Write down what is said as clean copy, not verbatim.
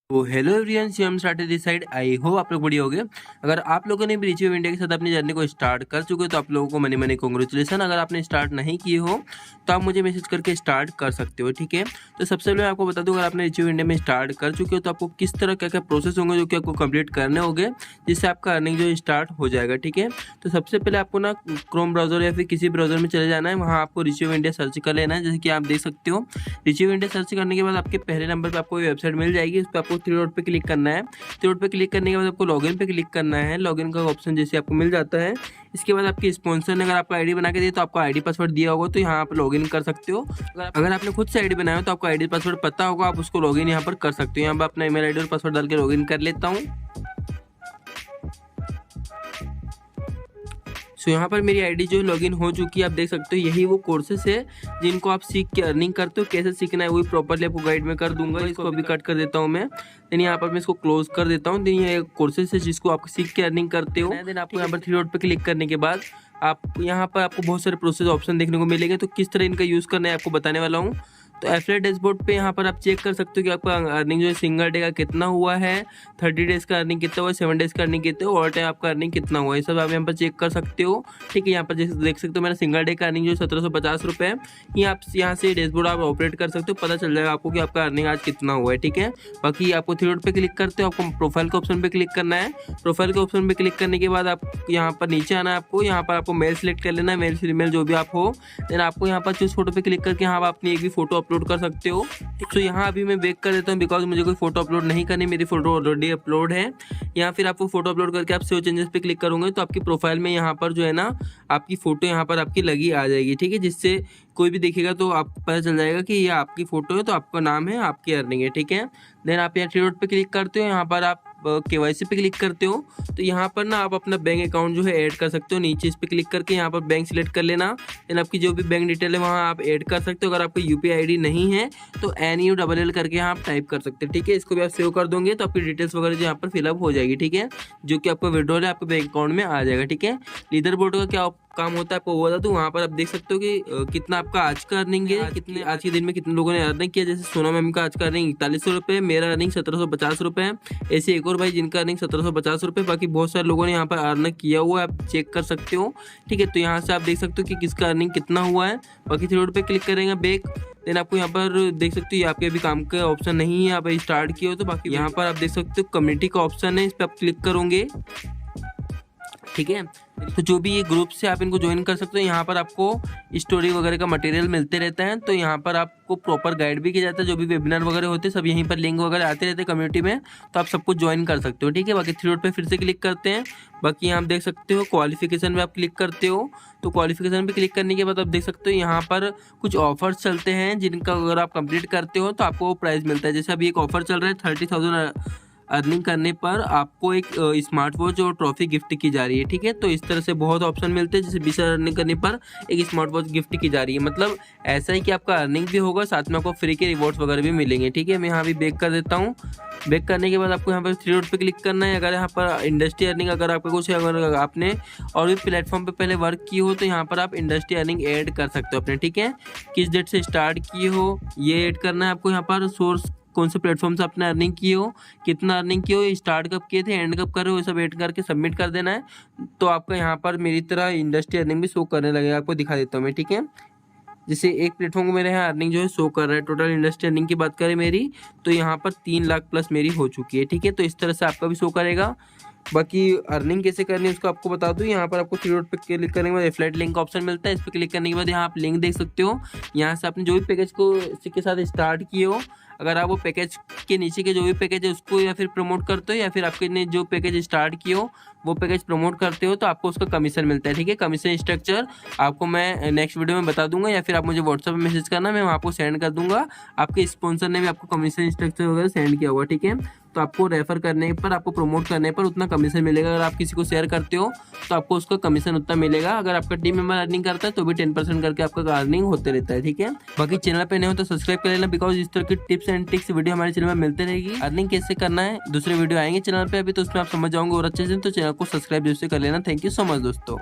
तो hello everyone, Shivam started this side. I hope आप लोग बढ़िया होंगे। अगर आप लोगों ने भी रिचीव इंडिया के साथ अपनी जर्नी को स्टार्ट कर चुके हो तो आप लोगों को मनी मनी कांग्रेचुलेसन। अगर आपने स्टार्ट नहीं किए हो तो आप मुझे मैसेज करके स्टार्ट कर सकते हो, ठीक है। तो सबसे पहले मैं आपको बता दूं, अगर आपने रिचीव इंडिया में स्टार्ट कर चुके हो तो आपको किस तरह क्या क्या प्रोसेस होंगे जो कि आपको कंप्लीट करने होंगे, जिससे आपका अर्निंग जो स्टार्ट हो जाएगा, ठीक है। तो सबसे पहले आपको ना क्रोम ब्राउजर या फिर किसी ब्राउजर में चले जाना है, वहाँ आपको रिचीव इंडिया सर्च कर लेना है। जैसे कि आप देख सकते हो, रिचीव इंडिया सर्च करने के बाद आपके पहले नंबर पर आपको वेबसाइट मिल जाएगी। उस पर आपको थ्री डॉट पे क्लिक करना है। थ्री डॉट पे क्लिक करने के बाद आपको लॉगिन पे क्लिक करना है। लॉगिन का ऑप्शन जैसे आपको मिल जाता है, इसके बाद आपके स्पॉन्सर ने अगर आपको आईडी बना के दिया तो आपको आईडी पासवर्ड दिया होगा, तो यहाँ आप लॉगिन कर सकते हो। अगर आपने खुद से आईडी बनाया हो तो आपको आईडी पासवर्ड पता होगा, आप उसको लॉगिन यहाँ पर कर सकते हो। यहाँ पर अपना ईमेल आईडी और पासवर्ड डाल के लॉगिन कर लेता हूँ। सो यहाँ पर मेरी आईडी जो लॉगिन हो चुकी है, आप देख सकते हो। यही वो कोर्सेस है जिनको आप सीख के अर्निंग करते हो। कैसे सीखना है वही प्रॉपरली आपको गाइड में कर दूंगा। इसको अभी कट कर देता हूँ मैं। देन यहाँ पर मैं इसको क्लोज कर देता हूँ। देन ये कोर्सेस है जिसको आप सीख के अर्निंग करते हो। देन आपको यहाँ पर थ्री डॉट पे क्लिक करने के बाद आप यहाँ पर आपको बहुत सारे प्रोसेस ऑप्शन देखने को मिलेंगे। तो किस तरह इनका यूज़ करना है आपको बताने वाला हूँ। तो एफिलिएट डैशबोर्ड पे यहाँ पर आप चेक कर सकते हो कि आपका अर्निंग जो है सिंगल डे का कितना हुआ है, 30 डेज का अर्निंग कितना हुआ है, 7 डेज का अर्निंग कितना हुआ, और टाइम आपका अर्निंग कितना हुआ है, सब आप यहाँ पर चेक कर सकते हो, ठीक है। यहाँ पर जैसे देख सकते हो मेरा सिंगल डे का अर्निंग जो 1750 रुपये है। ये आप यहाँ से डैशबोर्ड आप ऑपरेट कर सकते हो, पता चल जाएगा आपको कि आपका अर्निंग आज कितना हुआ है, ठीक है। बाकी आपको थ्री डॉट पे क्लिक करते हो, आपको प्रोफाइल के ऑप्शन पे क्लिक करना है। प्रोफाइल के ऑप्शन पे क्लिक करने के बाद आप यहाँ पर नीचे आना है। आपको यहाँ पर आपको मेल सेलेक्ट कर लेना है, मेल फीमेल जो भी आप हो। देन आपको यहाँ पर चूज फोटो पे क्लिक करके यहाँ पर अपनी एक भी फोटो अपलोड कर सकते हो। तो यहाँ अभी मैं बैक कर देता हूँ, बिकॉज मुझे कोई फोटो अपलोड नहीं करनी, मेरी फोटो ऑलरेडी अपलोड है। या फिर आपको फोटो अपलोड करके आप सेव चेंजेस पे क्लिक करोगे तो आपकी प्रोफाइल में यहाँ पर जो है ना आपकी फोटो यहाँ पर आपकी लगी आ जाएगी, ठीक है। जिससे कोई भी देखेगा तो आपको पता चल जाएगा कि ये आपकी फोटो है, तो आपका नाम है, आपकी अर्निंग है, ठीक है। देन आप यहाँ थ्री डॉट पे क्लिक करते हो, यहाँ पर आप KYC पे क्लिक करते हो। तो यहाँ पर ना आप अपना बैंक अकाउंट जो है ऐड कर सकते हो। नीचे इस पे क्लिक करके यहाँ पर बैंक सिलेक्ट कर लेना। देन आपकी जो भी बैंक डिटेल है वहाँ आप ऐड कर सकते हो। अगर आपका UPI ID नहीं है तो NULL करके यहाँ आप टाइप कर सकते हैं, ठीक है। इसको भी आप सेव कर दोगे तो आपकी डिटेल्स वगैरह जो यहाँ पर फिलअप हो जाएगी, ठीक है। जो कि आपका विड्रॉल है आपके बैंक अकाउंट में आ जाएगा, ठीक है। लीडर बोर्ड का क्या काम होता है आपको बता दूं। वहाँ पर आप देख सकते हो कि कितना आपका आज का अर्निंग है, कितने आज के दिन में कितने लोगों ने अर्निंग किया। जैसे सोना मैम का आज का अर्निंग 4100 रुपये, मेरा अर्निंग 1750 रुपये है। ऐसे एक और भाई जिनका अर्निंग 1750 रुपये। बाकी बहुत सारे लोगों ने यहाँ पर अर्निंग किया हुआ है, आप चेक कर सकते हो, ठीक है। तो यहाँ से आप देख सकते हो कि किसका अर्निंग कितना हुआ है। बाकी थ्री डॉट पे क्लिक करेंगे बैक। देन आपको यहाँ पर देख सकते हो ये आपके अभी काम का ऑप्शन नहीं है, आप स्टार्ट किए हो तो। बाकी यहाँ पर आप देख सकते हो कम्युनिटी का ऑप्शन है, इस पर आप क्लिक करोगे, ठीक है। तो जो भी ये ग्रुप से आप इनको ज्वाइन कर सकते हो। यहाँ पर आपको स्टोरी वगैरह का मटेरियल मिलते रहता है, तो यहाँ पर आपको प्रॉपर गाइड भी किया जाता है। जो भी वेबिनार वगैरह होते हैं सब यहीं पर लिंक वगैरह आते रहते हैं कम्युनिटी में, तो आप सब कुछ ज्वाइन कर सकते हो, ठीक है। बाकी थ्री डॉट पे फिर से क्लिक करते हैं। बाकी यहाँ आप देख सकते हो क्वालिफिकेशन में आप क्लिक करते हो। तो क्वालिफिकेशन पे क्लिक करने के बाद आप देख सकते हो यहाँ पर कुछ ऑफर्स चलते हैं, जिनका अगर आप कंप्लीट करते हो तो आपको वो प्राइस मिलता है। जैसे अभी एक ऑफर चल रहा है, 30,000 अर्निंग करने पर आपको एक स्मार्ट वॉच और ट्रॉफी गिफ्ट की जा रही है, ठीक है। तो इस तरह से बहुत ऑप्शन मिलते हैं। जैसे 20 अर्निंग करने पर एक स्मार्ट वॉच गिफ्ट की जा रही है। मतलब ऐसा ही कि आपका अर्निंग भी होगा, साथ में आपको फ्री के रिवॉर्ड्स वगैरह भी मिलेंगे, ठीक है। मैं यहाँ भी बैक कर देता हूँ। बैक करने के बाद आपको यहाँ पर थ्री डॉट पे क्लिक करना है। अगर यहाँ पर इंडस्ट्री अर्निंग अगर आपका कुछ अगर आपने और भी प्लेटफॉर्म पे पहले वर्क की हो तो यहाँ पर आप इंडस्ट्री अर्निंग ऐड कर सकते हो अपने, ठीक है। किस डेट से स्टार्ट किए हो ये ऐड करना है आपको। यहाँ पर सोर्स कौन से प्लेटफॉर्म से आपने अर्निंग की हो, कितना अर्निंग की हो, स्टार्ट कब किए थे, एंड कब कर रहे हो, ये सब ऐड करके सबमिट कर देना है। तो आपका यहाँ पर मेरी तरह इंडस्ट्री अर्निंग भी शो करने लगेगा। आपको दिखा देता हूँ मैं, ठीक है। जैसे एक प्लेटफॉर्म को मेरे यहाँ अर्निंग जो है शो कर रहा है। टोटल इंडस्ट्री अर्निंग की बात करें मेरी, तो यहाँ पर 3 लाख प्लस मेरी हो चुकी है, ठीक है। तो इस तरह से आपका भी शो करेगा। बाकी अर्निंग कैसे करनी है उसको आपको बता दूं। यहाँ पर आपको थ्री डॉट पे क्लिक करने के बाद एफिलिएट लिंक का ऑप्शन मिलता है। इस पर क्लिक करने के बाद यहाँ आप लिंक देख सकते हो। यहाँ से आपने जो भी पैकेज को के साथ स्टार्ट किए हो, अगर आप वो पैकेज के नीचे के जो भी पैकेज है उसको या फिर प्रमोट करते हो, या फिर आपके ने जो पैकेज स्टार्ट किए हो वो पैकेज प्रमोट करते हो, तो आपको उसका कमीशन मिलता है, ठीक है। कमीशन स्ट्रक्चर आपको मैं नेक्स्ट वीडियो में बता दूंगा, या फिर आप मुझे व्हाट्सएप में मैसेज करना, मैं आपको सेंड कर दूंगा। आपके स्पॉन्सर ने भी आपको कमीशन स्ट्रक्चर वगैरह सेंड किया होगा, ठीक है। तो आपको रेफर करने पर, आपको प्रमोट करने पर उतना कमीशन मिलेगा। अगर आप किसी को शेयर करते हो तो आपको उसका कमीशन उतना मिलेगा। अगर आपका टीम मेंबर अर्निंग करता है तो भी 10% करके आपका अर्निंग होते रहता है, ठीक है। बाकी चैनल पे नहीं हो तो सब्सक्राइब कर लेना, बिकॉज इस तरह की टिप्स एंड ट्रिक्स वीडियो हमारे चैनल में मिलते रहेगी। अर्निंग कैसे करना है दूसरे वीडियो आएंगे चैनल पे अभी, तो उसमें आप समझ जाओगे और अच्छे से। तो चैनल को सब्सक्राइब जरूर से कर लेना। थैंक यू सो मच दोस्तों।